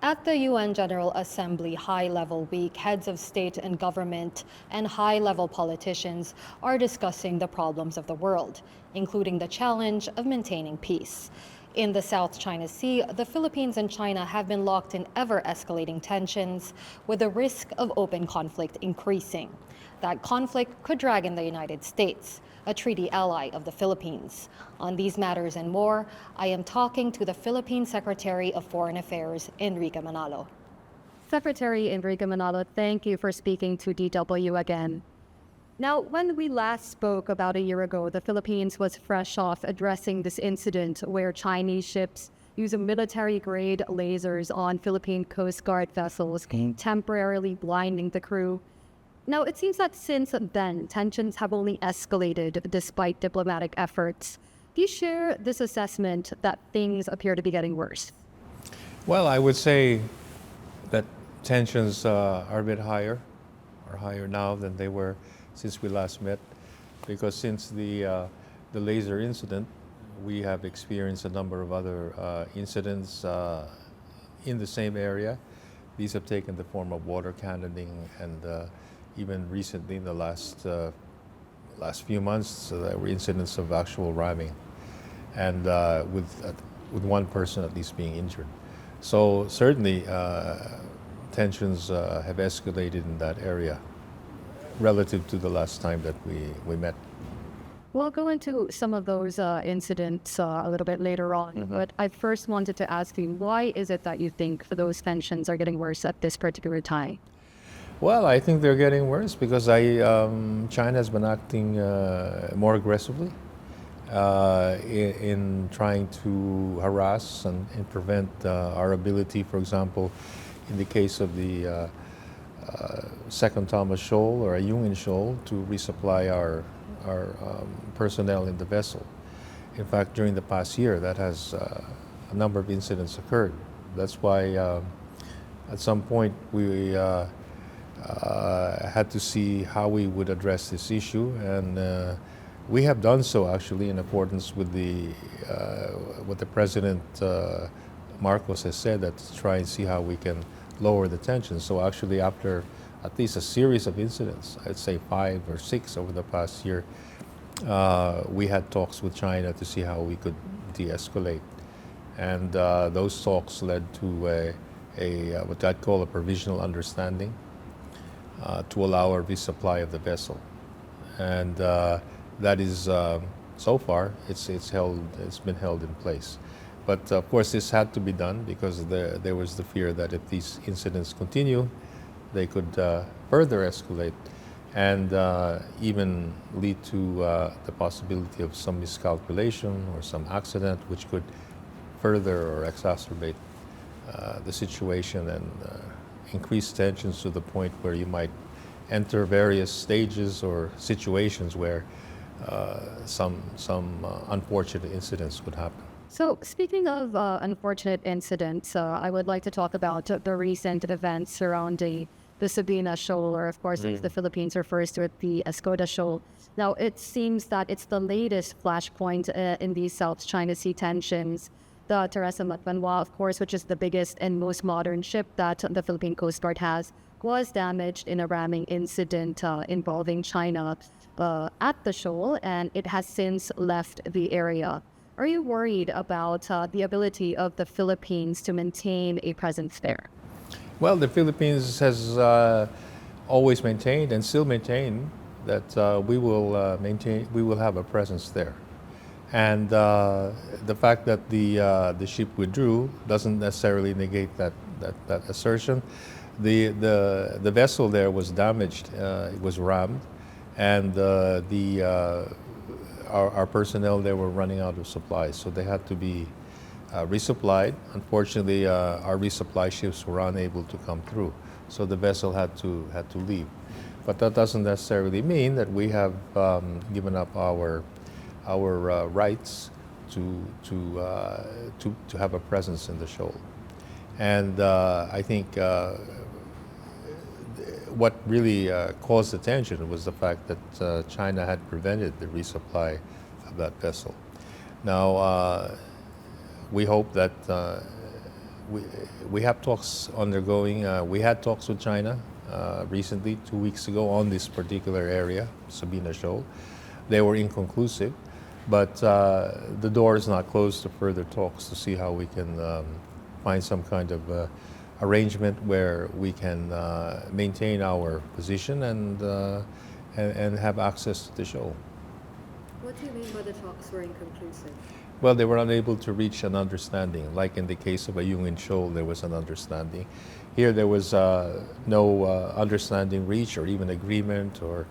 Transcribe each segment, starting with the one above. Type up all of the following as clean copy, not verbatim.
At the UN General Assembly High-Level Week, heads of state and government and high-level politicians are discussing the problems of the world, including the challenge of maintaining peace. In the South China Sea, the Philippines and China have been locked in ever-escalating tensions, with the risk of open conflict increasing. That conflict could drag in the United States, a treaty ally of the Philippines. On these matters and more, I am talking to the Philippine Secretary of Foreign Affairs, Enrique Manalo. Secretary Enrique Manalo, thank you for speaking to DW again. Now, when we last spoke about a year ago, the Philippines was fresh off addressing this incident where Chinese ships use military-grade lasers on Philippine Coast Guard vessels, temporarily blinding the crew. Now, it seems that since then, tensions have only escalated despite diplomatic efforts. Do you share this assessment that things appear to be getting worse? Well, I would say that tensions are a bit higher now than they were since we last met, because since the laser incident, we have experienced a number of other incidents in the same area. These have taken the form of water cannoning, and even recently, in the last few months, there were incidents of actual ramming, and with one person at least being injured. So certainly, tensions have escalated in that area relative to the last time that we met. We'll go into some of those incidents a little bit later on, but I first wanted to ask you, why is it that you think those tensions are getting worse at this particular time? Well, I think they're getting worse because China has been acting more aggressively in trying to harass and prevent our ability, for example, in the case of the Second Thomas Shoal or Xianbin Shoal, to resupply our personnel in the vessel. In fact, during the past year, that has a number of incidents occurred. That's why at some point we had to see how we would address this issue, and we have done so actually in accordance with what the President Marcos has said, that to try and see how we can lower the tension. So actually, after at least a series of incidents, I'd say 5 or 6 over the past year, we had talks with China to see how we could de-escalate, and those talks led to what I'd call a provisional understanding to allow a resupply of the vessel, and that is so far it's been held in place. But of course, this had to be done because there was the fear that if these incidents continue, they could further escalate and even lead to the possibility of some miscalculation or some accident, which could further or exacerbate the situation and increase tensions to the point where you might enter various stages or situations where some unfortunate incidents would happen. So speaking of unfortunate incidents, I would like to talk about the recent events surrounding the Sabina Shoal, or of course, as the Philippines refers to it, the Escoda Shoal. Now, it seems that it's the latest flashpoint in these South China Sea tensions. The Teresa Magbanua, of course, which is the biggest and most modern ship that the Philippine Coast Guard has, was damaged in a ramming incident involving China at the shoal, and it has since left the area. Are you worried about the ability of the Philippines to maintain a presence there? Well, the Philippines has always maintained and still maintain that we will have a presence there. And the fact that the ship withdrew doesn't necessarily negate that assertion. The vessel there was damaged. It was rammed, and our personnel there were running out of supplies, so they had to be resupplied. Unfortunately, our resupply ships were unable to come through, so the vessel had to leave. But that doesn't necessarily mean that we have given up our rights to have a presence in the shoal. And I think what really caused the tension was the fact that China had prevented the resupply of that vessel. Now, we hope that we, we have talks undergoing. We had talks with China recently, 2 weeks ago, on this particular area, Sabina Shoal. They were inconclusive, but the door is not closed to further talks to see how we can find some kind of arrangement where we can maintain our position and have access to the shoal. What do you mean by the talks were inconclusive? Well, they were unable to reach an understanding. Like in the case of Xianbin Jiao, there was an understanding. Here, there was no understanding reached, or even agreement, or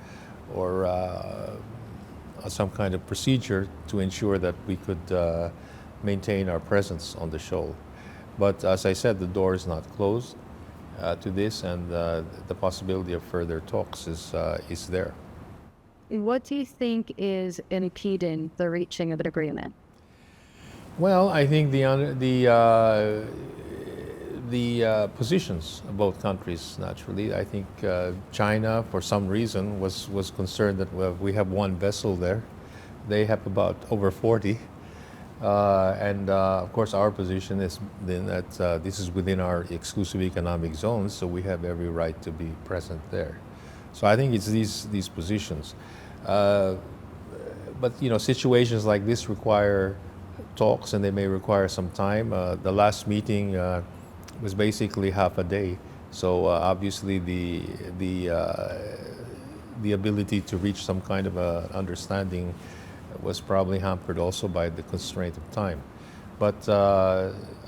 some kind of procedure to ensure that we could maintain our presence on the shoal. But as I said, the door is not closed to this, and the possibility of further talks is there. What do you think is impeding the reaching of an agreement? Well, I think the positions of both countries, naturally. I think China, for some reason, was concerned that we have one vessel there. They have about over 40. And of course, our position is then that this is within our exclusive economic zone, so we have every right to be present there. So I think it's these positions. But situations like this require talks, and they may require some time. The last meeting was basically half a day, so obviously the ability to reach some kind of understanding was probably hampered also by the constraint of time. But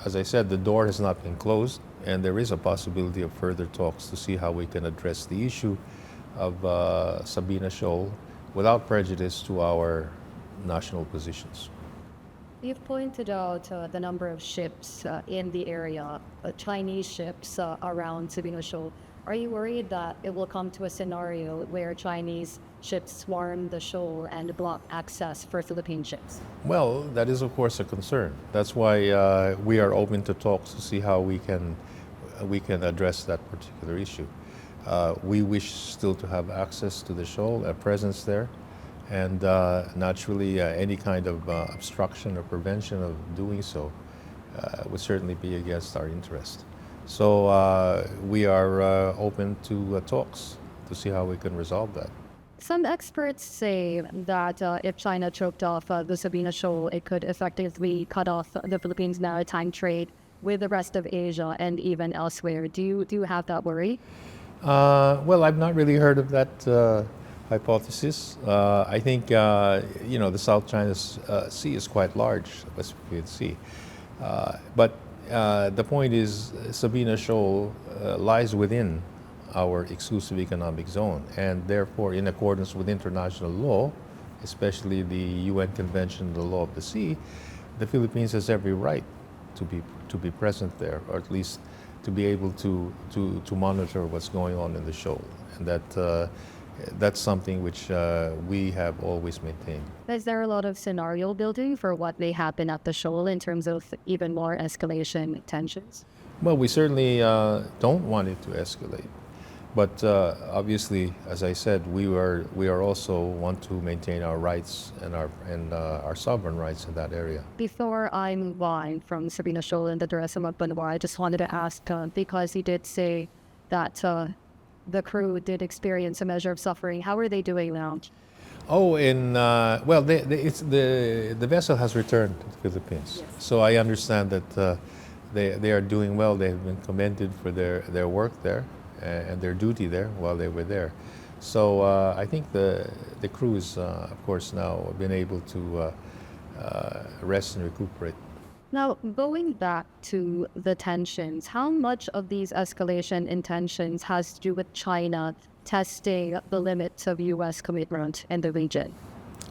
as I said, the door has not been closed, and there is a possibility of further talks to see how we can address the issue of Sabina Shoal without prejudice to our national positions. You've pointed out the number of ships in the area, Chinese ships around Sabina Shoal. Are you worried that it will come to a scenario where Chinese ships swarm the shoal and block access for Philippine ships? Well, that is of course a concern. That's why we are open to talks to see how we can address that particular issue. We wish still to have access to the shoal, a presence there, and naturally any kind of obstruction or prevention of doing so would certainly be against our interest. So we are open to talks to see how we can resolve that. Some experts say that if China choked off the Sabina Shoal, it could effectively cut off the Philippines' maritime trade with the rest of Asia and even elsewhere. Do you have that worry? Well, I've not really heard of that hypothesis. I think the South China Sea is quite large, the Pacific Sea. But the point is, Sabina Shoal lies within our exclusive economic zone, and therefore, in accordance with international law, especially the UN Convention on the Law of the Sea, the Philippines has every right to be present there, or at least to be able to monitor what's going on in the shoal, and that's something which we have always maintained. Is there a lot of scenario building for what may happen at the shoal in terms of even more escalation tensions? Well, we certainly don't want it to escalate. But obviously, as I said, we are also want to maintain our rights and our sovereign rights in that area. Before I move on from Sabina Shoal and the Teresa Magbanua, I just wanted to ask, because he did say that the crew did experience a measure of suffering. How are they doing now? Oh, well, the vessel has returned to the Philippines. Yes. So I understand that they are doing well. They have been commended for their work there and their duty there while they were there. So I think the crew is, of course, now been able to rest and recuperate. Now, going back to the tensions, how much of these escalation in tensions has to do with China testing the limits of U.S. commitment in the region?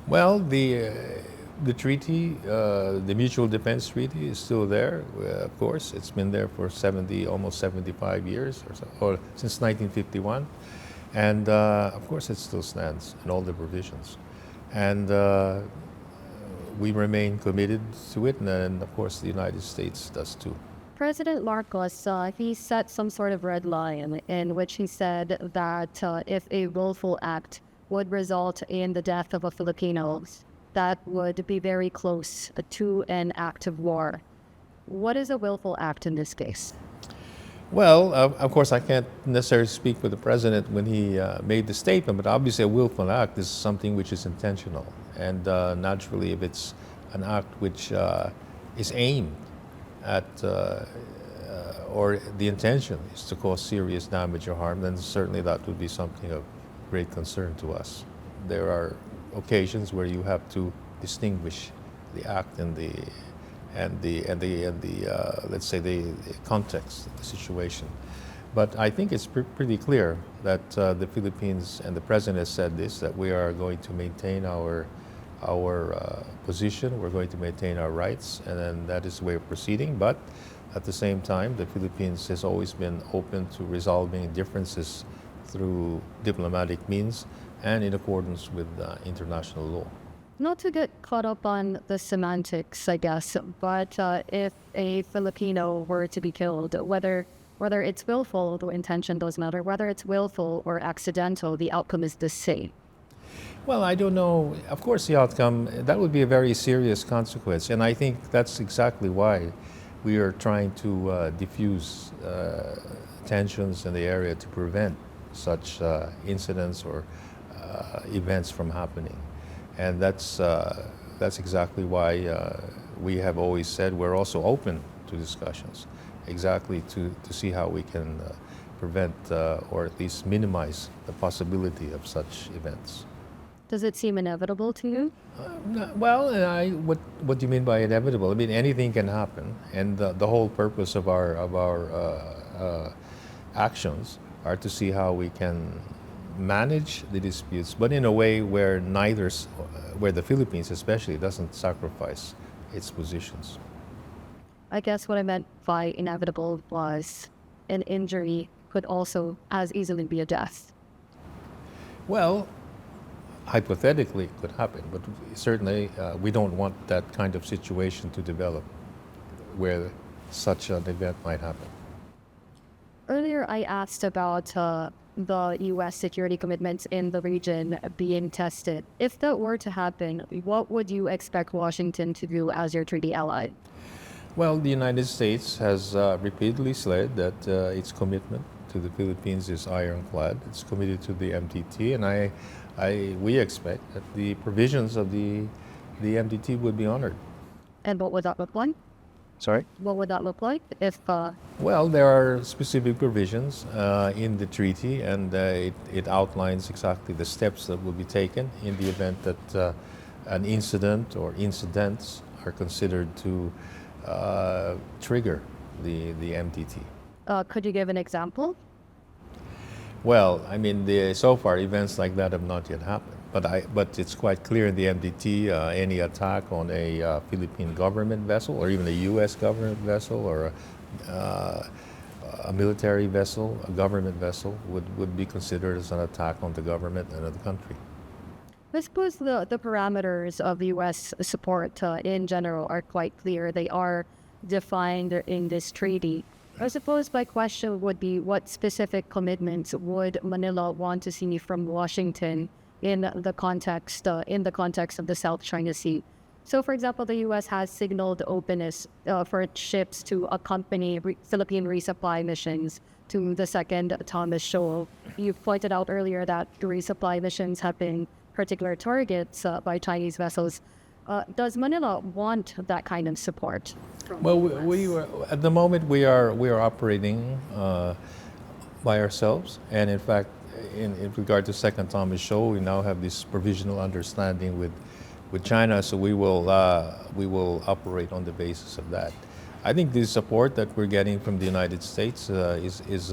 Well, the treaty, the Mutual Defense Treaty, is still there. Of course, it's been there for almost 75 years or so, or since 1951, and of course, it still stands in all the provisions, and we remain committed to it, and of course, the United States does too. President Marcos, he set some sort of red line in which he said that if a willful act would result in the death of a Filipino, that would be very close to an act of war. What is a willful act in this case? Well, of course, I can't necessarily speak for the president when he made the statement, but obviously a willful act is something which is intentional. And naturally, if it's an act which is aimed at, or the intention is to cause serious damage or harm, then certainly that would be something of great concern to us. There are occasions where you have to distinguish the act and the let's say the context, the situation. But I think it's pretty clear that the Philippines and the president has said this, that we are going to maintain our position, we're going to maintain our rights, and then that is the way of proceeding. But at the same time, the Philippines has always been open to resolving differences through diplomatic means and in accordance with international law. Not to get caught up on the semantics, I guess, but if a Filipino were to be killed, whether it's willful, the intention doesn't matter, whether it's willful or accidental, the outcome is the same. Well, I don't know. Of course, the outcome, that would be a very serious consequence. And I think that's exactly why we are trying to diffuse tensions in the area to prevent such incidents or events from happening. And that's exactly why we have always said we're also open to discussions, exactly to see how we can prevent or at least minimize the possibility of such events. Does it seem inevitable to you? Well, what do you mean by inevitable? I mean, anything can happen, and the whole purpose of our actions are to see how we can manage the disputes, but in a way where where the Philippines especially doesn't sacrifice its positions. I guess what I meant by inevitable was an injury could also as easily be a death. Well, hypothetically it could happen, but certainly we don't want that kind of situation to develop where such an event might happen. Earlier, I asked about the U.S. security commitments in the region being tested. If that were to happen, what would you expect Washington to do as your treaty ally? Well, the United States has repeatedly said that its commitment to the Philippines is ironclad. It's committed to the MTT, and we expect that the provisions of the MTT would be honored. And what would that look like? Sorry? What would that look like if... Well, there are specific provisions in the treaty, and it outlines exactly the steps that will be taken in the event that an incident or incidents are considered to trigger the MTT. Could you give an example? Well, I mean, so far events like that have not yet happened. But it's quite clear in the MDT, any attack on a Philippine government vessel, or even a U.S. government vessel, or a military vessel, a government vessel, would be considered as an attack on the government and of the country. I suppose the parameters of U.S. support in general are quite clear. They are defined in this treaty. I suppose my question would be, what specific commitments would Manila want to see from Washington in the context of the South China Sea? So, for example, the U.S. has signaled openness for its ships to accompany Philippine resupply missions to the Second Thomas Shoal. You pointed out earlier that the resupply missions have been particular targets by Chinese vessels. Does Manila want that kind of support? Well, at the moment we are operating by ourselves, and in fact, in regard to Second Thomas Shoal, we now have this provisional understanding with China, so we will operate on the basis of that. I think the support that we're getting from the United States is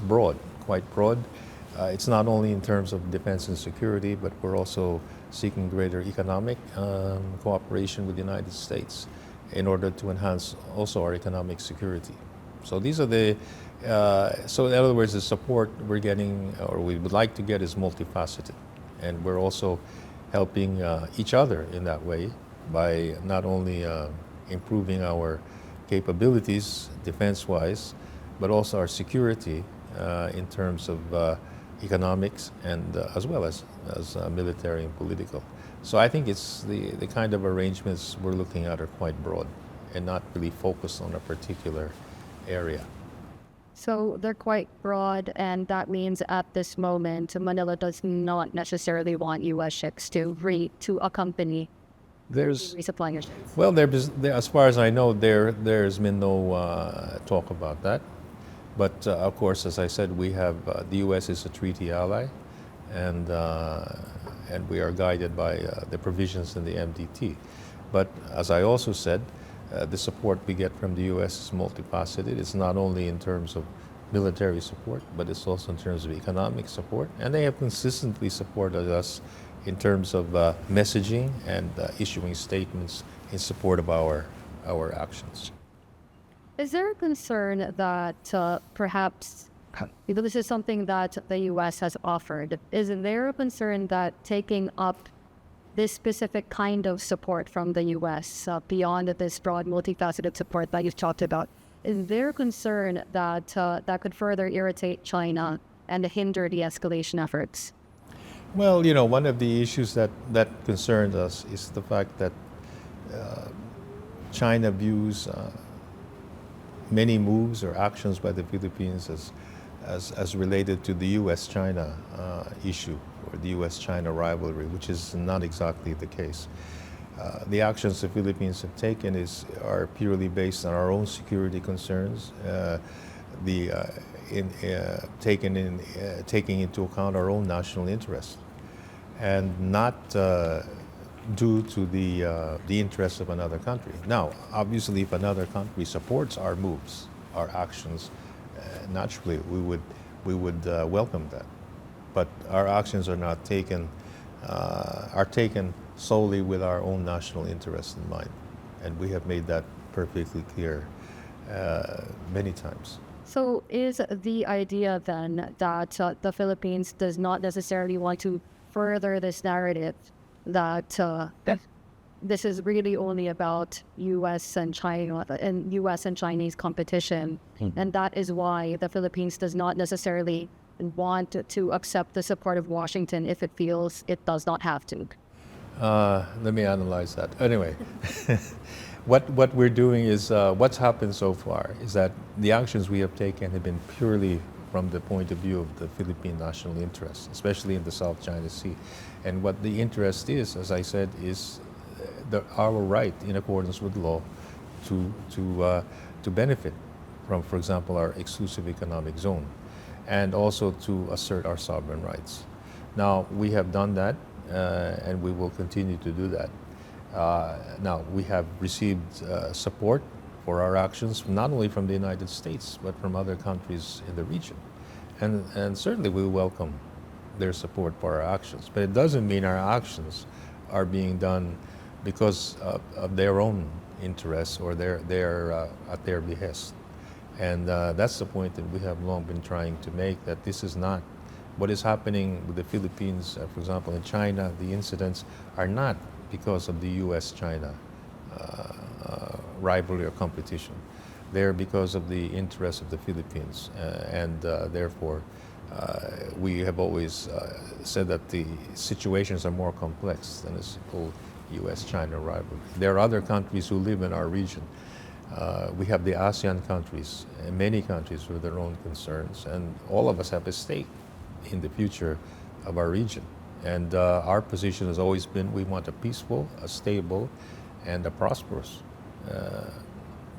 broad, quite broad. It's not only in terms of defense and security, but we're also seeking greater economic cooperation with the United States in order to enhance also our economic security. So these are so in other words, the support we're getting, or we would like to get, is multifaceted. And we're also helping each other in that way by not only improving our capabilities defense-wise, but also our security in terms of economics and as well as military and political. So I think it's the kind of arrangements we're looking at are quite broad and not really focused on a particular area. So they're quite broad, and that means at this moment, Manila does not necessarily want U.S. ships to accompany There's resupplying your ships. Well, as far as I know, there's been no talk about that. But of course, as I said, we have the U.S. is a treaty ally, and we are guided by the provisions in the MDT. But as I also said, the support we get from the U.S. is multifaceted. It's not only in terms of military support, but it's also in terms of economic support, and they have consistently supported us in terms of messaging and issuing statements in support of our actions. Is there a concern that perhaps this is something that the U.S. has offered? Is there a concern that taking up this specific kind of support from the U.S. Beyond this broad, multifaceted support that you've talked about, is there a concern that that could further irritate China and hinder de-escalation efforts? Well, one of the issues that concerns us is the fact that China views many moves or actions by the Philippines as related to the U.S.-China issue or the U.S.-China rivalry, which is not exactly the case. The actions the Philippines have taken are purely based on our own security concerns, taking into account our own national interests, and not due to the interests of another country. Now, obviously, if another country supports our moves, our actions, naturally we would welcome that. But our actions are not taken solely with our own national interests in mind, and we have made that perfectly clear many times. So is the idea then that the Philippines does not necessarily want to further this narrative that this is really only about U.S. and China and U.S. and Chinese competition, and that is why the Philippines does not necessarily want to accept the support of Washington if it feels it does not have to? Let me analyze that. Anyway, what we're doing is, what's happened so far is that the actions we have taken have been purely from the point of view of the Philippine national interest, especially in the South China Sea. And what the interest is, as I said, is our right in accordance with law to benefit from, for example, our exclusive economic zone, and also to assert our sovereign rights. Now, we have done that, and we will continue to do that. Now, we have received support for our actions, not only from the United States, but from other countries in the region. And certainly we welcome their support for our actions. But it doesn't mean our actions are being done because of their own interests or at their behest. And that's the point that we have long been trying to make, that this is not what is happening with the Philippines, for example, in China. The incidents are not because of the U.S.-China rivalry or competition. They're because of the interests of the Philippines, and therefore we have always said that the situations are more complex than a simple U.S.-China rivalry. There are other countries who live in our region. We have the ASEAN countries, and many countries with their own concerns, and all of us have a stake in the future of our region. And our position has always been we want a peaceful, a stable, and a prosperous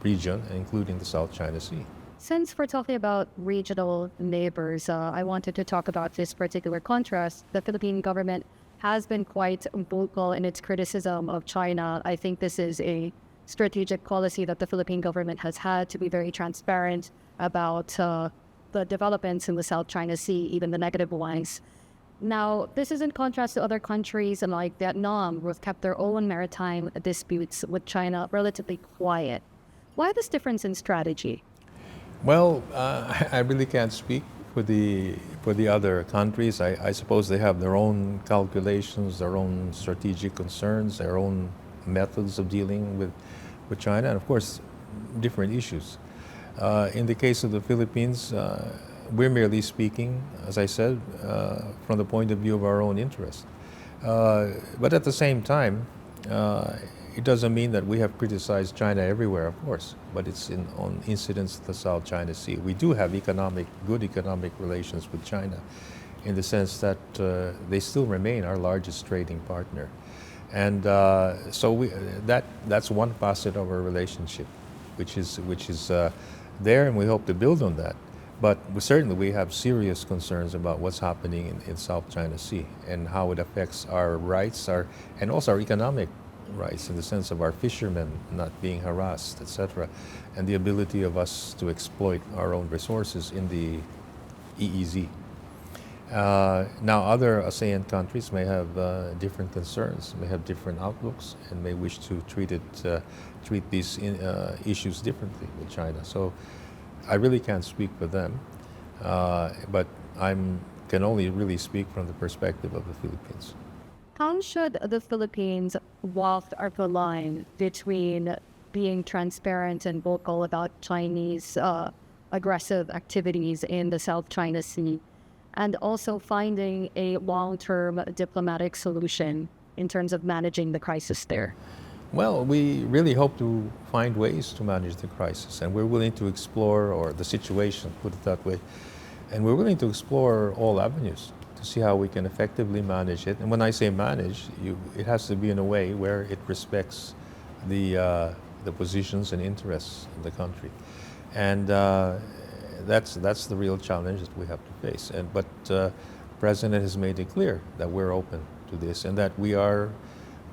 region, including the South China Sea. Since we're talking about regional neighbors, I wanted to talk about this particular contrast. The Philippine government has been quite vocal in its criticism of China. I think this is a strategic policy that the Philippine government has had, to be very transparent about the developments in the South China Sea, even the negative ones. Now, this is in contrast to other countries like Vietnam, who have kept their own maritime disputes with China relatively quiet. Why this difference in strategy? Well, I really can't speak for the other countries. I suppose they have their own calculations, their own strategic concerns, their own methods of dealing with China, and of course, different issues. In the case of the Philippines, we're merely speaking, as I said, from the point of view of our own interest. But at the same time, uh, it doesn't mean that we have criticized China everywhere, of course, but it's on incidents in the South China Sea. We do have good economic relations with China in the sense that they still remain our largest trading partner. And so that's one facet of our relationship, which is there, and we hope to build on that. But certainly we have serious concerns about what's happening in South China Sea and how it affects our rights, and also our economic rights in the sense of our fishermen not being harassed, etc., and the ability of us to exploit our own resources in the EEZ. Now, other ASEAN countries may have different concerns, may have different outlooks, and may wish to treat these issues differently with China. So, I really can't speak for them, but I can only really speak from the perspective of the Philippines. How should the Philippines walk the line between being transparent and vocal about Chinese aggressive activities in the South China Sea, and also finding a long-term diplomatic solution in terms of managing the crisis there? Well, we really hope to find ways to manage the crisis, and we're willing to explore, or the situation, put it that way, and we're willing to explore all avenues to see how we can effectively manage it. And when I say manage, it has to be in a way where it respects the positions and interests of the country, and that's the real challenge that we have to face. But the President has made it clear that we're open to this and that we are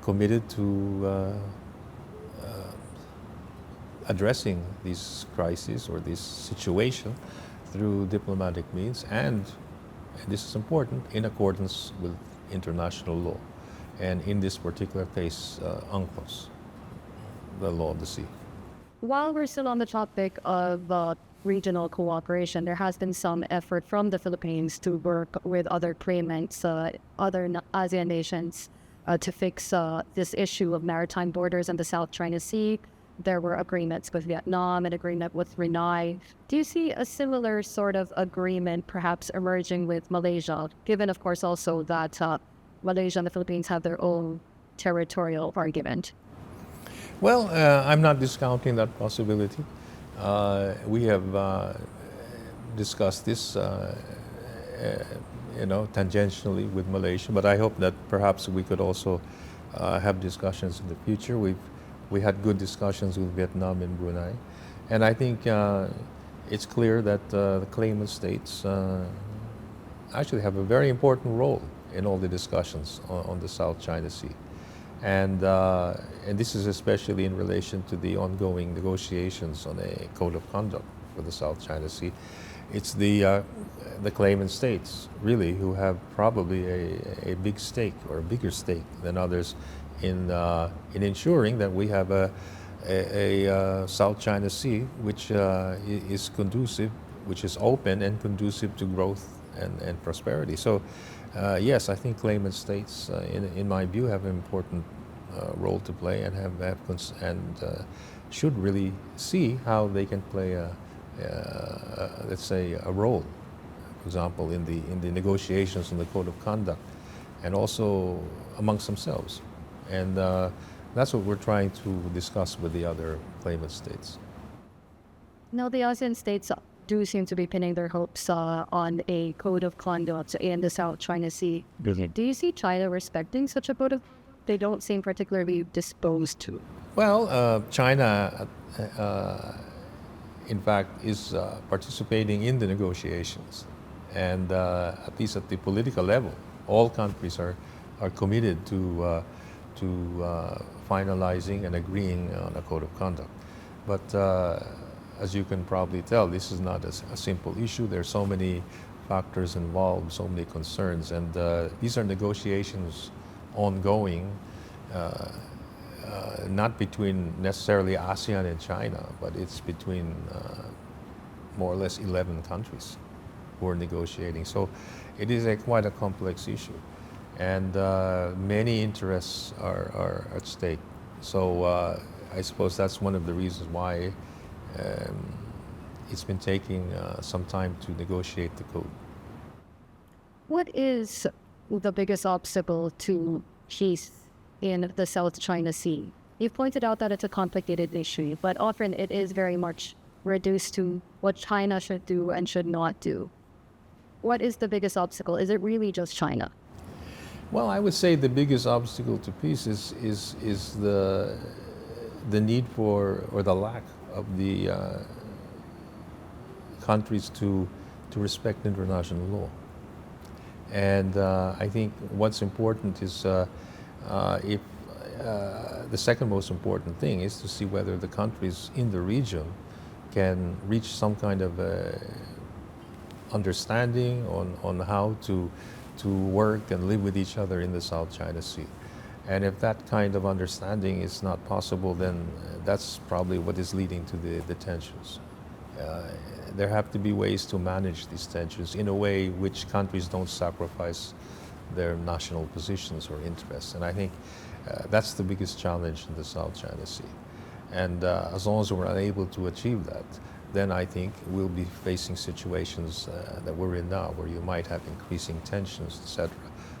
committed to addressing these crises or this situation through diplomatic means, and this is important, in accordance with international law, and in this particular case, UNCLOS, the law of the sea. While we're still on the topic of regional cooperation, there has been some effort from the Philippines to work with other claimants, other ASEAN nations, to fix this issue of maritime borders in the South China Sea. There were agreements with Vietnam, an agreement with Brunei. Do you see a similar sort of agreement perhaps emerging with Malaysia, given, of course, also that Malaysia and the Philippines have their own territorial argument? Well, I'm not discounting that possibility. We have discussed this, tangentially with Malaysia, but I hope that perhaps we could also have discussions in the future. We had good discussions with Vietnam and Brunei, and I think it's clear that the claimant states actually have a very important role in all the discussions on the South China Sea. And this is especially in relation to the ongoing negotiations on a code of conduct for the South China Sea. It's the claimant states, really, who have probably a big stake, or a bigger stake than others, in ensuring that we have a South China Sea which is conducive, which is open and conducive to growth and prosperity. So, yes, I think claimant states, in my view, have an important role to play, and should really see how they can play let's say, a role, for example, in the negotiations on the code of conduct, and also amongst themselves. And that's what we're trying to discuss with the other claimant states. Now, the ASEAN states do seem to be pinning their hopes on a code of conduct in the South China Sea. Mm-hmm. Do you see China respecting such a code of? They don't seem particularly disposed to. Well, China, in fact, is participating in the negotiations, and at least at the political level, all countries are committed to finalizing and agreeing on a code of conduct. But as you can probably tell, this is not a simple issue. There are so many factors involved, so many concerns, and these are negotiations ongoing, not between necessarily ASEAN and China, but it's between more or less 11 countries who are negotiating. So it is quite a complex issue, and many interests are at stake. So I suppose that's one of the reasons why it's been taking some time to negotiate the code. What is the biggest obstacle to peace in the South China Sea? You've pointed out that it's a complicated issue, but often it is very much reduced to what China should do and should not do. What is the biggest obstacle? Is it really just China? Well, I would say the biggest obstacle to peace is the need for, or the lack of the countries to respect international law. And I think what's important is if the second most important thing is to see whether the countries in the region can reach some kind of understanding on how to work and live with each other in the South China Sea. And if that kind of understanding is not possible, then that's probably what is leading to the tensions. There have to be ways to manage these tensions in a way which countries don't sacrifice their national positions or interests. And I think that's the biggest challenge in the South China Sea. And as long as we're unable to achieve that, then I think we'll be facing situations that we're in now, where you might have increasing tensions, etc.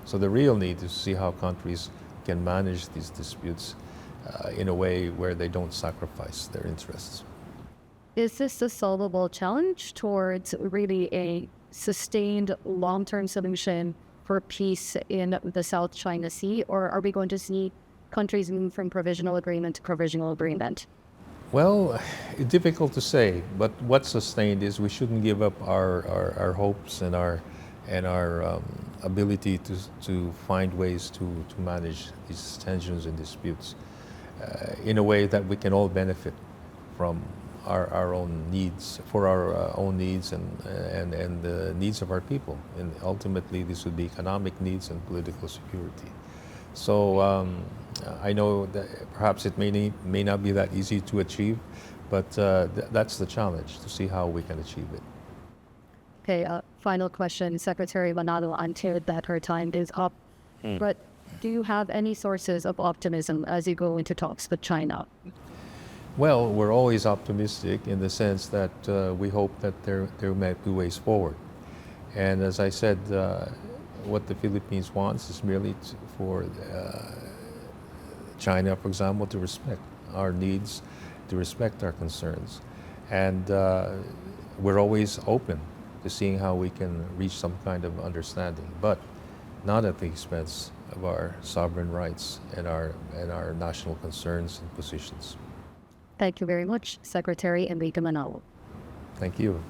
So the real need is to see how countries can manage these disputes in a way where they don't sacrifice their interests. Is this a solvable challenge towards really a sustained long-term solution for peace in the South China Sea, or are we going to see countries move from provisional agreement to provisional agreement? Well, difficult to say, but what's sustained is we shouldn't give up our hopes and our ability to find ways to manage these tensions and disputes in a way that we can all benefit from our own needs, for our own needs and the needs of our people. And ultimately, this would be economic needs and political security. So I know that perhaps it may not be that easy to achieve, but that's the challenge, to see how we can achieve it. Okay, final question. Secretary Manalo until that her time is up. But do you have any sources of optimism as you go into talks with China? Well, we're always optimistic in the sense that we hope that there might be ways forward. And as I said, what the Philippines wants is merely for China, for example, to respect our needs, to respect our concerns. And we're always open to seeing how we can reach some kind of understanding, but not at the expense of our sovereign rights and our national concerns and positions. Thank you very much, Secretary Enrique Manalo. Thank you.